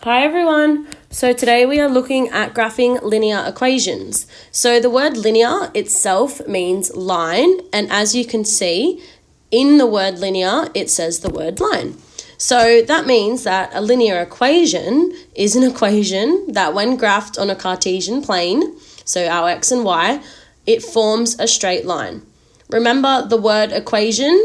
Hi everyone! So today we are looking at graphing linear equations. So the word linear itself means line, and as you can see in the word linear it says the word line. So that means that a linear equation is an equation that when graphed on a Cartesian plane, so our x and y, it forms a straight line. Remember, the word equation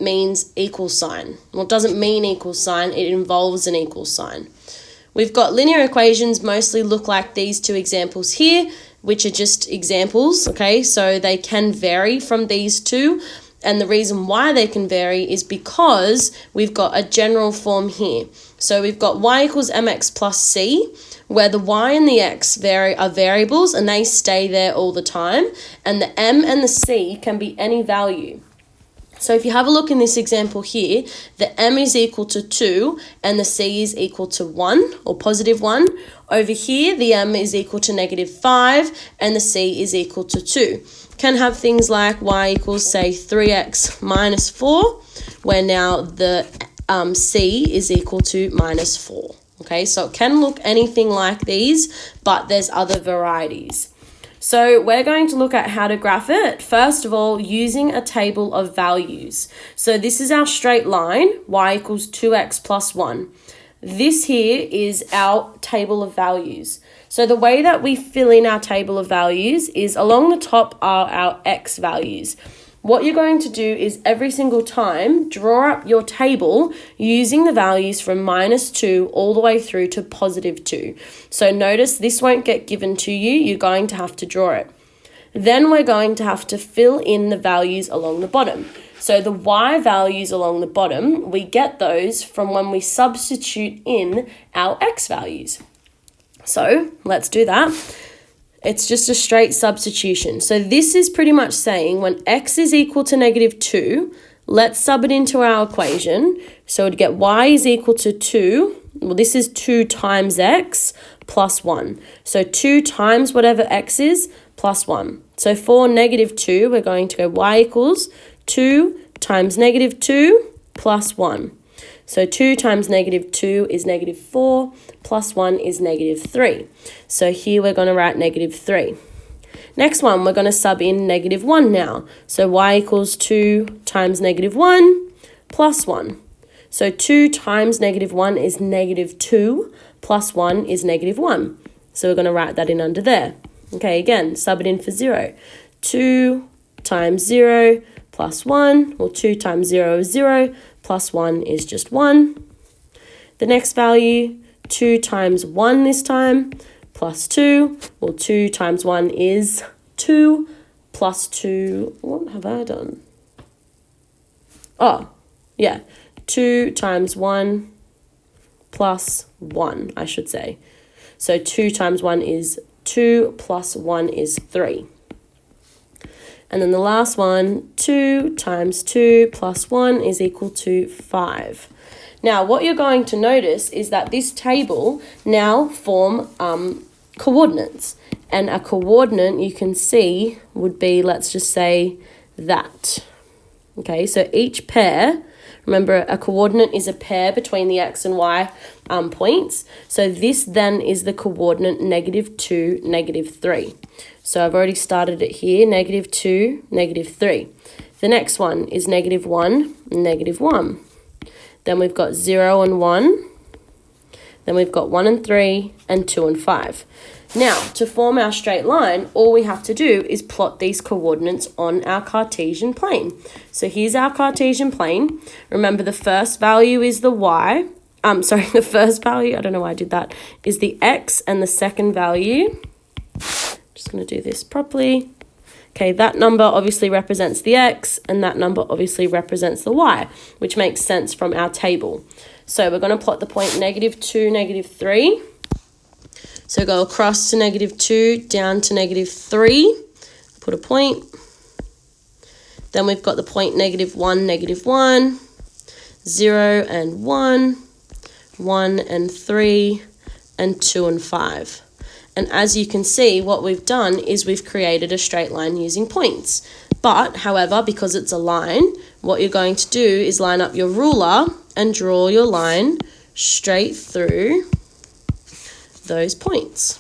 means equal sign. Well, it doesn't mean equal sign, it involves an equal sign. We've got linear equations mostly look like these two examples here, which are just examples, okay? So they can vary from these two, and the reason why they can vary is because we've got a general form here. So we've got y equals mx plus c, where the y and the x are variables and they stay there all the time, and the m and the c can be any value. So if you have a look in this example here, the m is equal to 2 and the c is equal to 1 or positive 1. Over here, the m is equal to negative 5 and the c is equal to 2. Can have things like y equals, say, 3x minus 4, where now the c is equal to minus 4. Okay, so it can look anything like these, but there's other varieties. So we're going to look at how to graph it. First of all, using a table of values. So this is our straight line, y equals 2x plus 1. This here is our table of values. So the way that we fill in our table of values is along the top are our x values. What you're going to do is every single time draw up your table using the values from -2 all the way through to +2. So notice this won't get given to you, you're going to have to draw it. Then we're going to have to fill in the values along the bottom. So the y values along the bottom, we get those from when we substitute in our x values. So let's do that. It's just a straight substitution. So this is pretty much saying when x is equal to -2, let's sub it into our equation. So we'd get y is equal to 2. Well, this is 2 times x plus 1. So 2 times whatever x is plus 1. So for -2, we're going to go y equals 2 times -2 plus 1. So 2 times -2 is -4, plus 1 is -3. So here we're going to write -3. Next one, we're going to sub in -1 now. So y equals 2 times -1 plus 1. So 2 times -1 is -2, plus 1 is -1. So we're going to write that in under there. Okay, again, sub it in for 0. 2 times 0 plus 1, well, 2 times 0 is 0, plus 1 is just 1. The next value, 2 times 1 this time, plus 2. Well, 2 times 1 is 2, plus 2, what have I done? Oh, yeah, 2 times 1 plus 1, I should say. So 2 times 1 is 2, plus 1 is 3. And then the last one, 2 times 2 plus 1 is equal to 5. Now, what you're going to notice is that this table now form coordinates. And a coordinate you can see would be, let's just say, that. Okay, so each pair, remember a coordinate is a pair between the x and y points. So this then is the coordinate -2, -3. So I've already started it here, -2, -3. The next one is -1, -1. Then we've got 0 and 1. Then we've got 1 and 3, and 2 and 5. Now, to form our straight line, all we have to do is plot these coordinates on our Cartesian plane. So here's our Cartesian plane. Remember, the first value is the y. The first value, I don't know why I did that, is the x, and the second value, just going to do this properly. Okay, that number obviously represents the x, and that number obviously represents the y, which makes sense from our table. So we're going to plot the point -2, -3. So go across to -2, down to -3, put a point. Then we've got the point -1, -1, 0 and 1, 1 and 3, and 2 and 5. And as you can see, what we've done is we've created a straight line using points. But, however, because it's a line, what you're going to do is line up your ruler and draw your line straight through those points.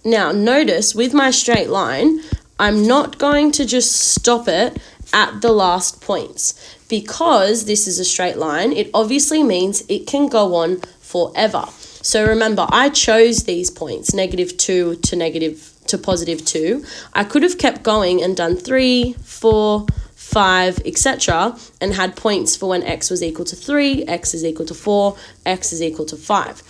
Now, notice with my straight line, I'm not going to just stop it at the last points. Because this is a straight line, it obviously means it can go on forever. So remember, I chose these points, -2 to +2. I could have kept going and done 3, 4, 5, etc. and had points for when x was equal to 3, x is equal to 4, x is equal to 5.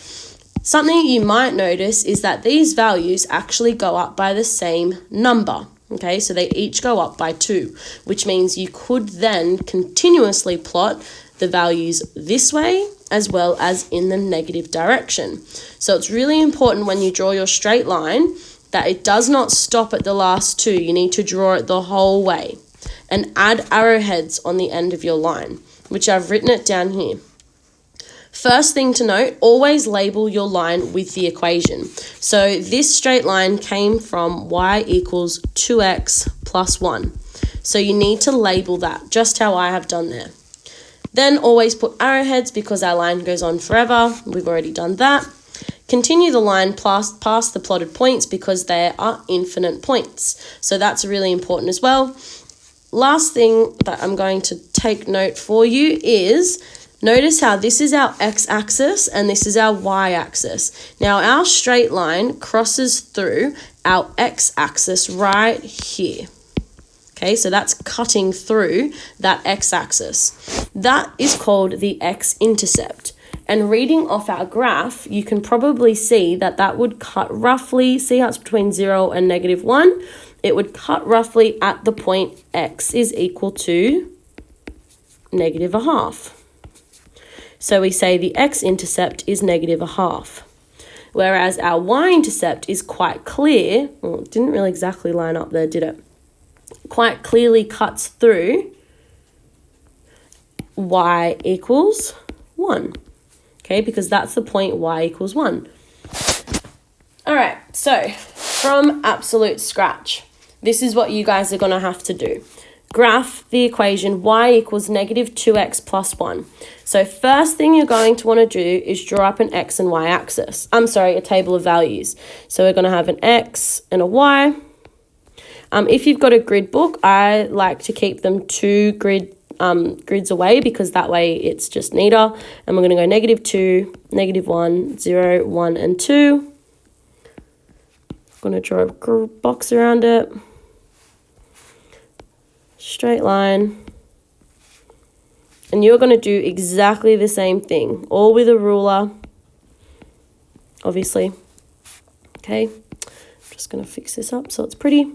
Something you might notice is that these values actually go up by the same number. Okay, so they each go up by 2, which means you could then continuously plot the values this way as well as in the negative direction. So it's really important when you draw your straight line that it does not stop at the last 2. You need to draw it the whole way and add arrowheads on the end of your line, which I've written it down here. First thing to note, always label your line with the equation. So this straight line came from y equals 2x plus 1. So you need to label that, just how I have done there. Then always put arrowheads because our line goes on forever. We've already done that. Continue the line past the plotted points because there are infinite points. So that's really important as well. Last thing that I'm going to take note for you is notice how this is our x-axis and this is our y-axis. Now our straight line crosses through our x-axis right here. Okay, so that's cutting through that x-axis. That is called the x-intercept. And reading off our graph, you can probably see that that would cut roughly, see how it's between 0 and -1? It would cut roughly at the point x is equal to -1/2. So we say the x-intercept is -1/2. Whereas our y-intercept is quite clear. Well, it didn't really exactly line up there, did it? Quite clearly cuts through y equals 1. Okay, because that's the point y equals 1. All right, so from absolute scratch, this is what you guys are going to have to do. Graph the equation y equals -2x plus 1. So first thing you're going to want to do is draw up an x and y axis. a table of values. So we're going to have an x and a y. If you've got a grid book, I like to keep them 2 grids away because that way it's just neater. And we're going to go -2, -1, 0, 1, and 2. I'm going to draw a box around it. Straight line. And you're going to do exactly the same thing, all with a ruler, obviously. Okay, I'm just going to fix this up so it's pretty.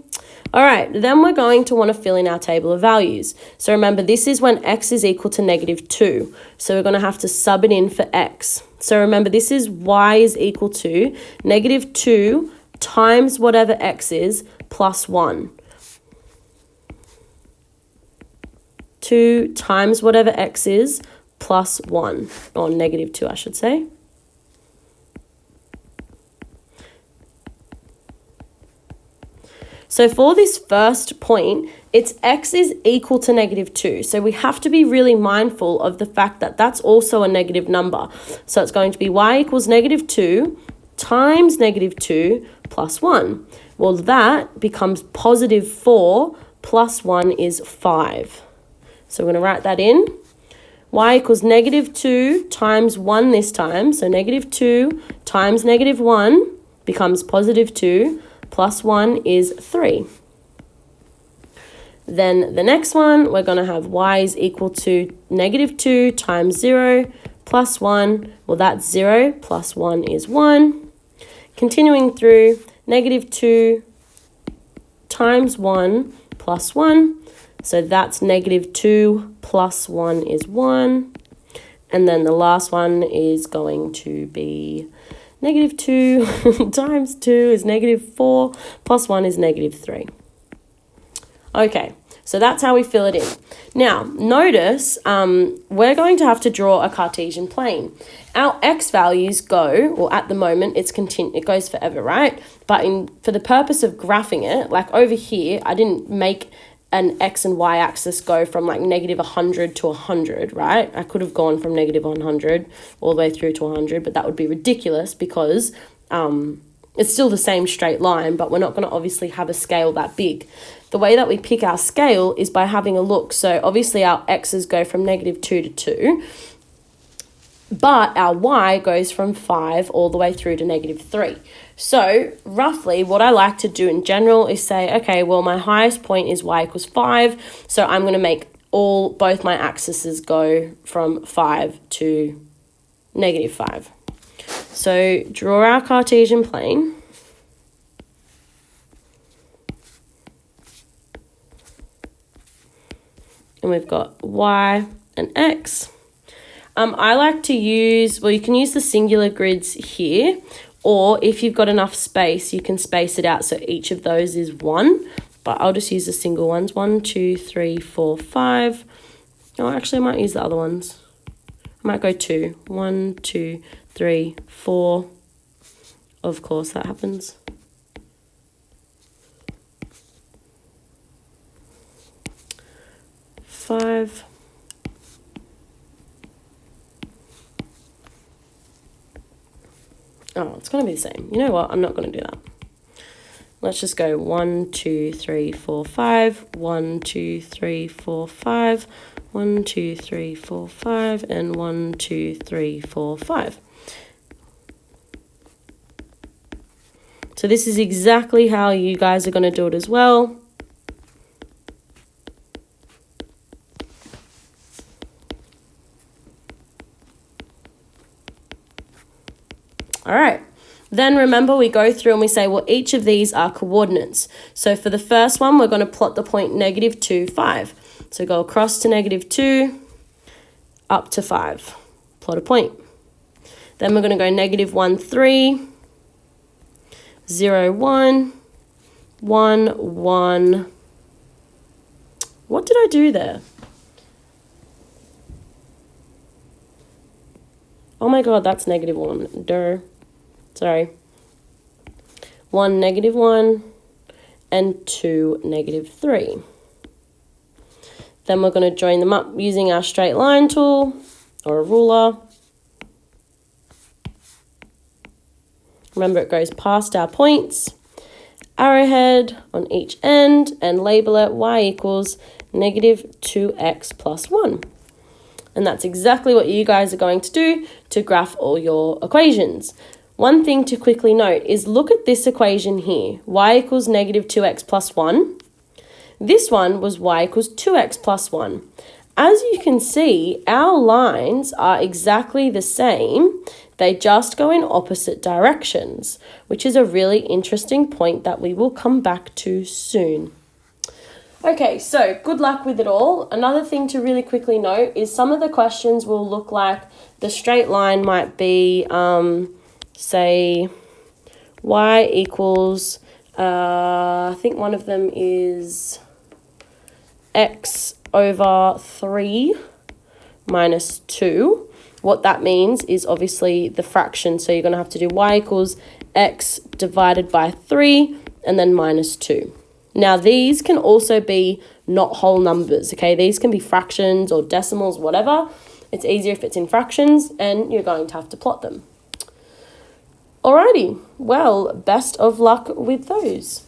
All right, then we're going to want to fill in our table of values. So remember, this is when x is equal to -2. So we're going to have to sub it in for x. So remember, this is y is equal to -2 times whatever x is plus 1. 2 times whatever x is plus 1, or -2, I should say. So for this first point, it's x is equal to -2. So we have to be really mindful of the fact that that's also a negative number. So it's going to be y equals -2 times -2 plus 1. Well, that becomes +4 plus 1 is 5. So we're going to write that in. Y equals -2 times 1 this time. So -2 times -1 becomes +2 plus 1 is 3. Then the next one, we're going to have y is equal to -2 times 0 plus 1. Well, that's 0 plus 1 is 1. Continuing through, -2 times 1 plus 1. So that's -2 plus 1 is 1. And then the last one is going to be -2 times 2 is -4 plus 1 is -3. Okay, so that's how we fill it in. Now, notice we're going to have to draw a Cartesian plane. Our x values go, or at the moment, it goes forever, right? But for the purpose of graphing it, like over here, I didn't make an x and y axis go from like negative 100 to 100, right? I could have gone from negative 100 all the way through to 100, but that would be ridiculous because it's still the same straight line, but we're not going to obviously have a scale that big. The way that we pick our scale is by having a look. So obviously our x's go from negative 2 to 2, but our y goes from 5 all the way through to negative 3. So roughly what I like to do in general is say, okay, well, my highest point is y equals 5. So I'm going to make both my axes go from 5 to negative 5. So draw our Cartesian plane. And we've got y and x. I like to use, well, you can use the singular grids here, or if you've got enough space, you can space it out so each of those is 1. But I'll just use the single ones. 1, 2, 3, 4, 5. Oh, actually, I might use the other ones. I might go 2. 1, 2, 3, 4. Of course, that happens. Five. Oh, it's going to be the same. You know what? I'm not going to do that. Let's just go 1, 2, 3, 4, 5. 1, 2, 3, 4, 5. 1, 2, 3, 4, 5. And 1, 2, 3, 4, 5. So this is exactly how you guys are going to do it as well. All right, then remember we go through and we say, well, each of these are coordinates. So for the first one, we're going to plot the point negative 2, 5. So go across to negative 2, up to 5. Plot a point. Then we're going to go negative 1, 3, 0, 1, 1, 1. What did I do there? Oh my God, that's negative 1. Duh. Sorry. 1, negative 1, and 2, negative 3. Then we're going to join them up using our straight line tool or a ruler. Remember, it goes past our points, arrowhead on each end, and label it y equals negative 2x plus 1. And that's exactly what you guys are going to do to graph all your equations. One thing to quickly note is look at this equation here, y equals negative 2x plus 1. This one was y equals 2x plus 1. As you can see, our lines are exactly the same. They just go in opposite directions, which is a really interesting point that we will come back to soon. Okay, so good luck with it all. Another thing to really quickly note is some of the questions will look like the straight line might be, say, y equals, I think one of them is x over 3 minus 2. What that means is obviously the fraction. So you're going to have to do y equals x divided by 3 and then minus 2. Now, these can also be not whole numbers, okay? These can be fractions or decimals, whatever. It's easier if it's in fractions, and you're going to have to plot them. Alrighty, well, best of luck with those.